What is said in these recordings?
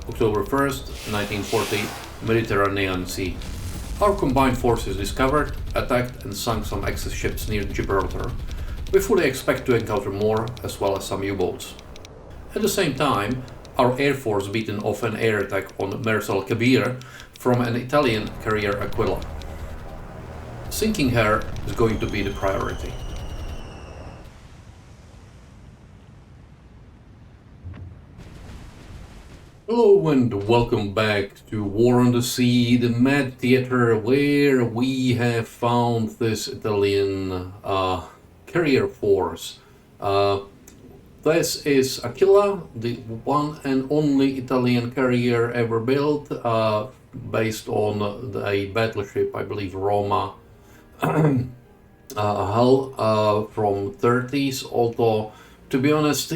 October 1st, 1940, Mediterranean Sea. Our combined forces discovered, attacked and sunk some Axis ships near Gibraltar. We fully expect to encounter more, as well as some U-boats. At the same time, our Air Force beaten off an air attack on Mers al-Kabir from an Italian carrier Aquila. Sinking her is going to be the priority. Hello and welcome back to War on the Sea, the Mad Theater, where we have found this Italian carrier force. This is Aquila, the one and only Italian carrier ever built, based on a battleship, I believe Roma, hull from 30s, although to be honest,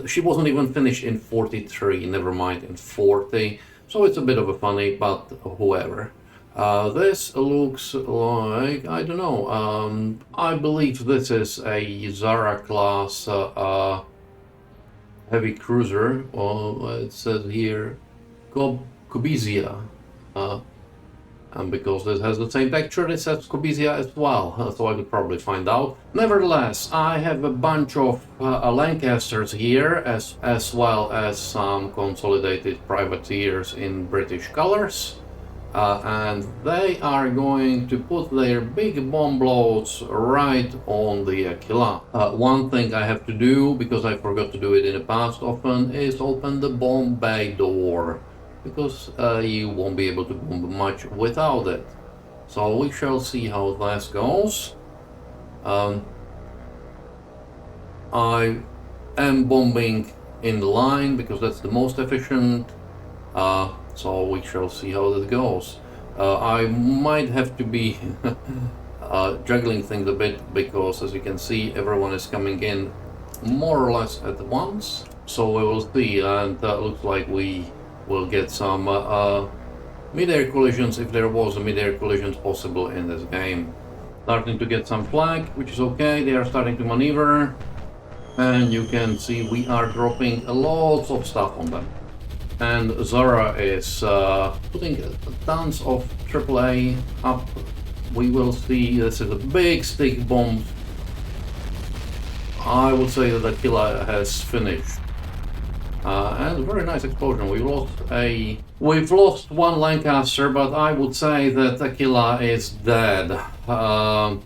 she wasn't even finished in 43, never mind in 40, so it's a bit of a funny, but whoever. This looks like, I don't know, I believe this is a Zara class heavy cruiser. It says here Cubizia. And because this has the same texture, it says Cubizia as well, so I could probably find out. Nevertheless, I have a bunch of Lancasters here, as well as some consolidated privateers in British colors. And they are going to put their big bomb blows right on the Aquila. One thing I have to do, because I forgot to do it in the past often, is open the bomb bay door, because you won't be able to bomb much without it. So we shall see how this goes. I am bombing in the line because that's the most efficient. So we shall see how that goes. I might have to be juggling things a bit, because as you can see, everyone is coming in more or less at once. So we will see, and looks like we will get some mid-air collisions, if there was a mid-air collisions possible in this game. Starting to get some flag, which is okay. They are starting to maneuver, and you can see we are dropping lots of stuff on them. And Zara is putting tons of AAA up. We will see. This is a big stick bomb. I would say that Aquila has finished. And a very nice explosion. We've lost one Lancaster, but I would say that Aquila is dead.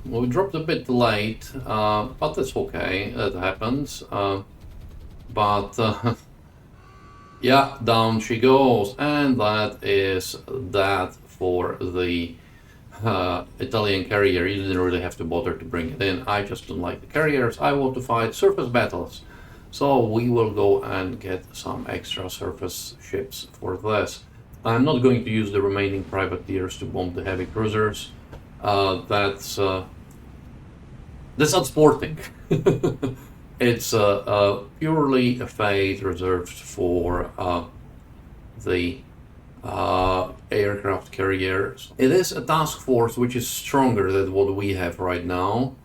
We dropped a bit late, but that's okay. That happens. Yeah, down she goes, and that is that for the Italian carrier. You didn't really have to bother to bring it in. I just don't like the carriers. I want to fight surface battles. So we will go and get some extra surface ships for this. I'm not going to use the remaining privateers to bomb the heavy cruisers. That's unsporting. It's purely a fate reserved for the aircraft carriers. It is a task force which is stronger than what we have right now,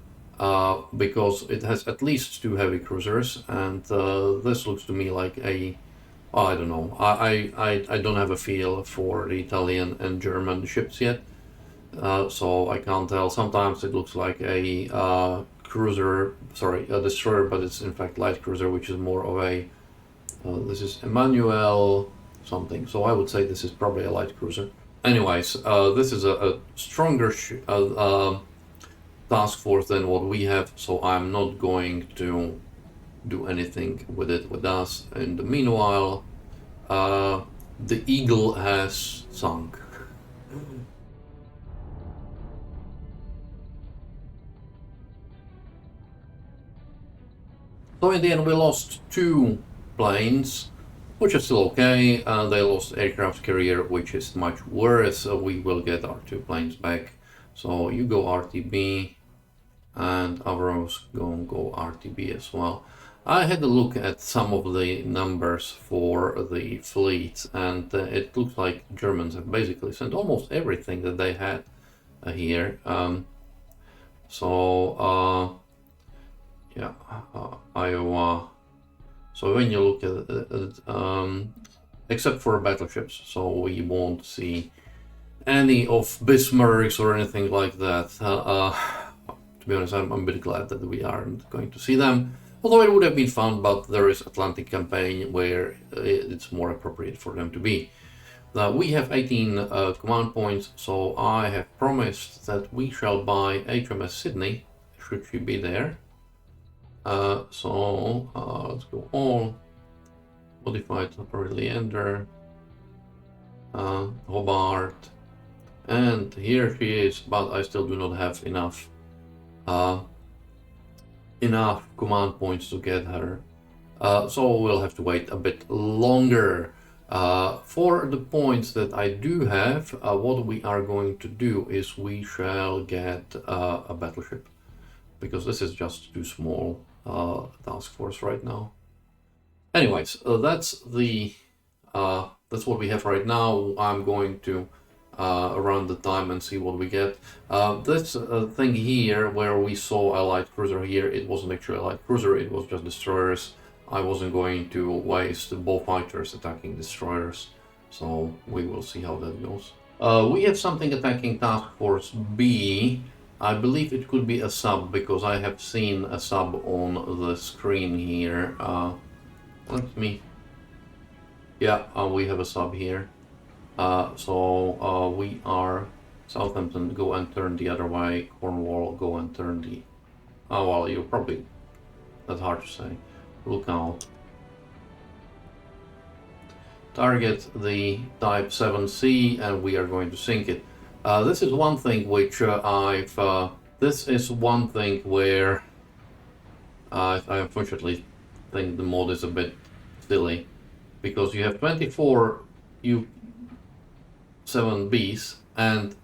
because it has at least 2 heavy cruisers, and this looks to me like I don't know. I don't have a feel for the Italian and German ships yet, so I can't tell. Sometimes it looks like a destroyer, but it's in fact light cruiser, which is more of a, this is Emmanuel something, so I would say this is probably a light cruiser. Anyways, this is a stronger task force than what we have, so I'm not going to do anything with it with us. In the meanwhile, the Eagle has sunk. So in the end we lost 2 planes, which is still okay. They lost aircraft carrier, which is much worse. So we will get our 2 planes back. So you go RTB, and Avros gonna go RTB as well. I had a look at some of the numbers for the fleets, and it looks like Germans have basically sent almost everything that they had here. Iowa. So when you look at except for battleships. So we won't see any of Bismarcks or anything like that. To be honest, I'm a bit glad that we aren't going to see them. Although it would have been fun, but there is Atlantic campaign where it's more appropriate for them to be. We have 18 command points, so I have promised that we shall buy HMS Sydney, should she be there. Let's go all, modified Leander, Hobart, and here she is, but I still do not have enough command points to get her. So we'll have to wait a bit longer. For the points that I do have, what we are going to do is we shall get a battleship, because this is just too small task force right now. Anyways, that's what we have right now. I'm going to run the time and see what we get. This thing here, where we saw a light cruiser here, it wasn't actually a light cruiser, it was just destroyers. I wasn't going to waste both fighters attacking destroyers, so we will see how that goes. We have something attacking Task Force B. I believe it could be a sub, because I have seen a sub on the screen here. Let me... Yeah, we have a sub here. So we are Southampton, go and turn the other way. Cornwall, go and turn the... Oh, well, you're probably... That's hard to say. Look out. Target the Type 7C, and we are going to sink it. This is one thing which this is one thing where I unfortunately think the mod is a bit silly, because you have 24 U-7Bs and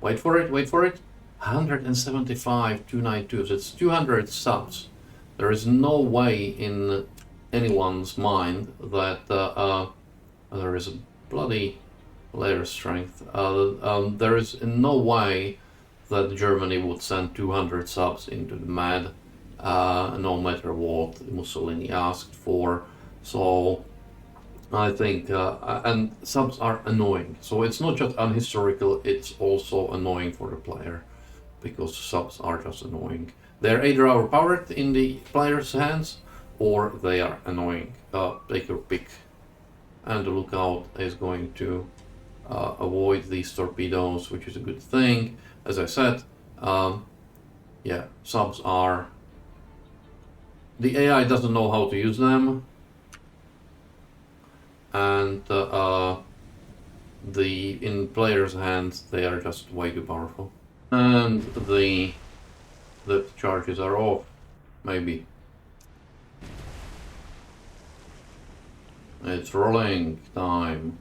wait for it, 175 292s. It's 200 subs. There is no way in anyone's mind that there is a bloody layer strength. There is no way that Germany would send 200 subs into the Med, no matter what Mussolini asked for. So I think, and subs are annoying. So it's not just unhistorical, it's also annoying for the player, because subs are just annoying. They're either overpowered in the player's hands, or they are annoying. Take your pick. And the lookout is going to avoid these torpedoes, which is a good thing. As I said, yeah, subs are... The AI doesn't know how to use them, and in players' hands they are just way too powerful. And the charges are off, maybe. It's rolling time.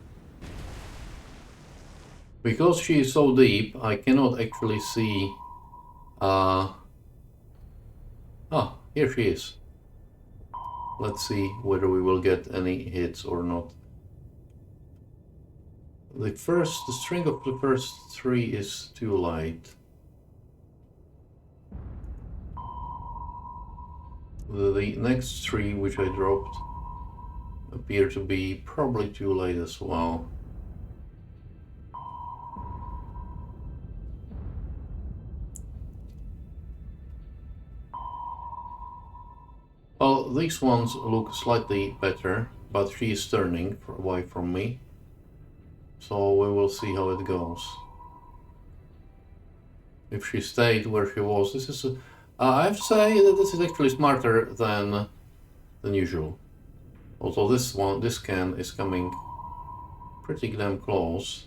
Because she is so deep, I cannot actually see... here she is. Let's see whether we will get any hits or not. The string of the first three is too light. The next three, which I dropped, appear to be probably too late as well. Well, these ones look slightly better, but she is turning away from me. So we will see how it goes. If she stayed where she was, this is... I have to say that this is actually smarter than usual. Although this can is coming pretty damn close.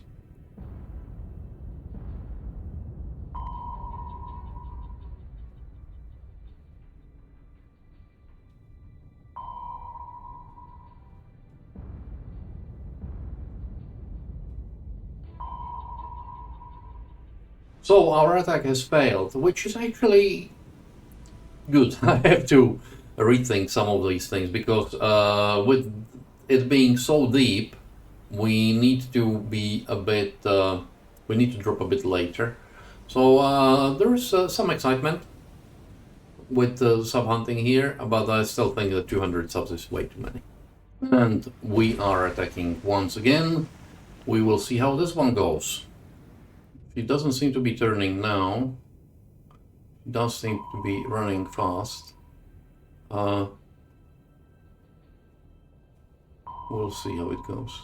So our attack has failed, which is actually good. I have to rethink some of these things, because with it being so deep, we need to be a bit, we need to drop a bit later. So there is some excitement with sub hunting here, but I still think that 200 subs is way too many. And we are attacking once again. We will see how this one goes. He doesn't seem to be turning now. He does seem to be running fast. We'll see how it goes.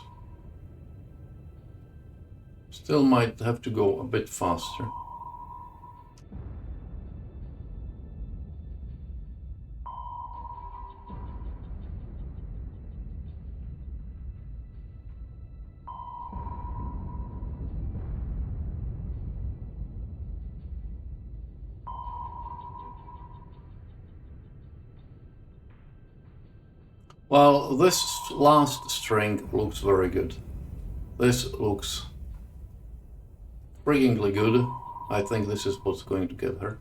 Still might have to go a bit faster. Well, this last string looks very good. This looks friggingly good. I think this is what's going to get her.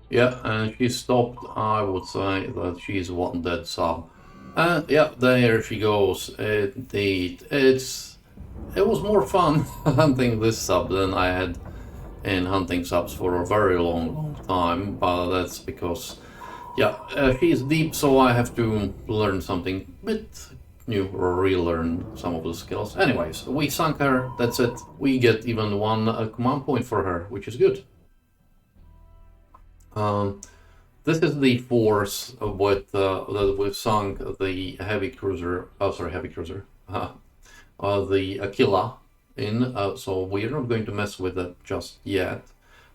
Yeah, and she stopped. I would say that she's one dead sub. And yeah, there she goes. Indeed, it was more fun hunting this sub than I had in hunting subs for a very long time. But that's because, yeah, she's deep, so I have to learn something a bit new or relearn some of the skills. Anyways, we sunk her. That's it. We get even one command point for her, which is good. This is the force with that we've sunk the heavy cruiser. Oh, sorry, heavy cruiser. The Aquila in. So we're not going to mess with it just yet.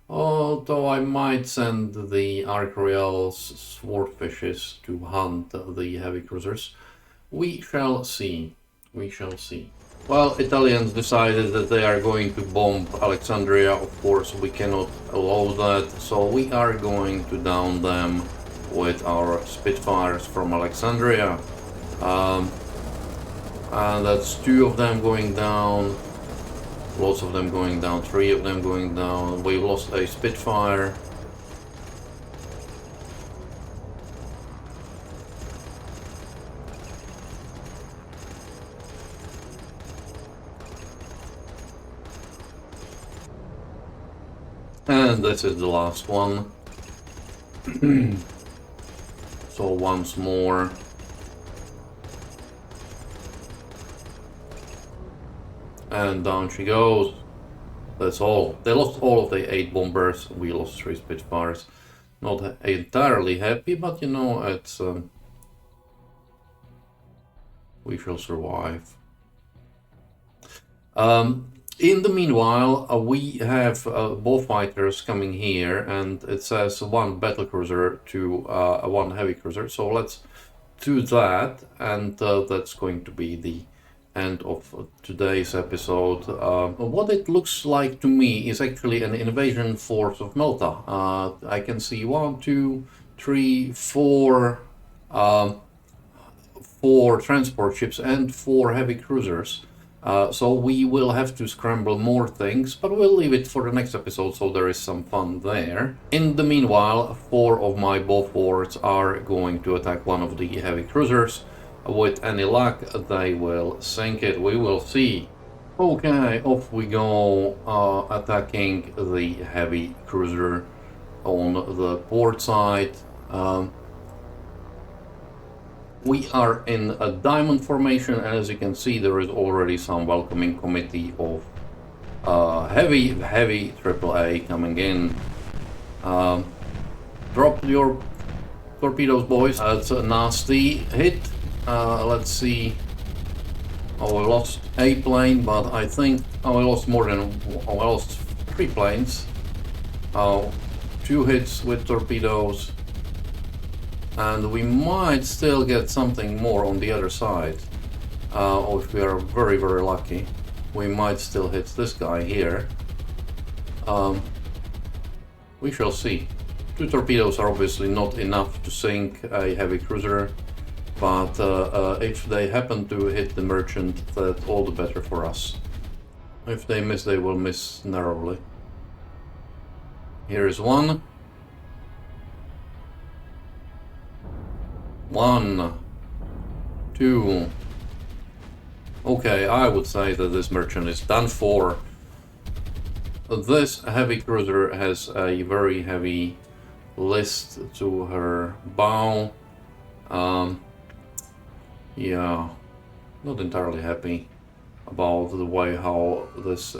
Although I might send the Arcreal's swordfishes to hunt the heavy cruisers. We shall see. We shall see. Well, Italians decided that they are going to bomb Alexandria. Of course, we cannot allow that, so we are going to down them with our Spitfires from Alexandria. And that's 2 of them going down, lots of them going down, 3 of them going down. We lost a Spitfire. And this is the last one. So once more. And down she goes. That's all. They lost all of the 8 bombers. We lost 3 Spitfires. Not entirely happy, but you know, it's... we shall survive. In the meanwhile, we have both fighters coming here, and it says 1 battlecruiser to 1 heavy cruiser. So let's do that, and that's going to be the end of today's episode. What it looks like to me is actually an invasion force of Malta. I can see 1, 2, 3, 4, 4 transport ships and 4 heavy cruisers. So we will have to scramble more things, but we'll leave it for the next episode, so there is some fun there. In the meanwhile, 4 of my Beauforts are going to attack 1 of the heavy cruisers. With any luck, they will sink it. We will see. Okay, off we go, attacking the heavy cruiser on the port side. We are in a diamond formation, and as you can see, there is already some welcoming committee of heavy AAA coming in. Drop your torpedoes, boys. That's a nasty hit. Let's see. Oh, I lost a plane, but I think I lost more than... I lost 3 planes. 2 hits with torpedoes. And we might still get something more on the other side. Or if we are very lucky, we might still hit this guy here. We shall see. 2 torpedoes are obviously not enough to sink a heavy cruiser, but if they happen to hit the merchant, that all the better for us. If they miss, they will miss narrowly. Here is 1. 1, 2. Okay, I would say that this merchant is done for. this heavy cruiser has a very heavy list to her bow. Yeah, not entirely happy about the way how this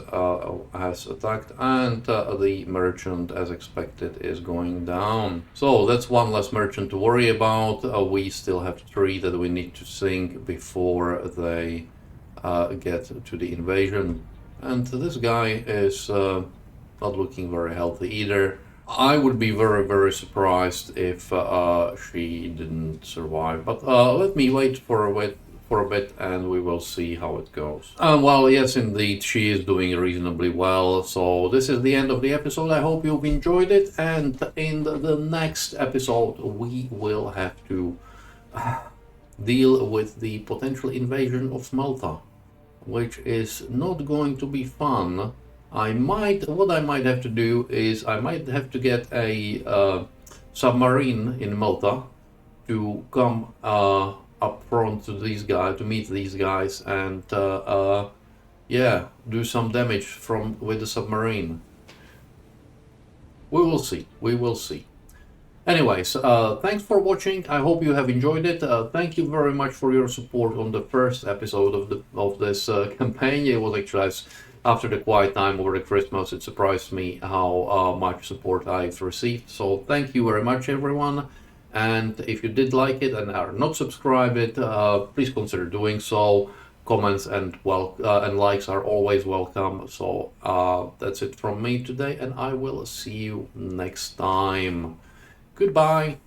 has attacked, and the merchant, as expected, is going down. So that's one less merchant to worry about. We still have 3 that we need to sink before they get to the invasion. And this guy is not looking very healthy either. I would be very, very surprised if she didn't survive. But let me wait for a bit and we will see how it goes. Well, yes, indeed, she is doing reasonably well. So this is the end of the episode. I hope you've enjoyed it. And in the next episode, we will have to deal with the potential invasion of Malta, which is not going to be fun. What I might have to do is I might have to get a submarine in Malta to come up front to these guys, to meet these guys, and yeah, do some damage with the submarine. We will see. We will see. Anyways, thanks for watching. I hope you have enjoyed it. Thank you very much for your support on the first episode of this campaign. It was actually after the quiet time over the Christmas. It surprised me how much support I've received. So thank you very much, everyone. And if you did like it and are not subscribed, please consider doing so. Comments and likes are always welcome. So that's it from me today, and I will see you next time. Goodbye.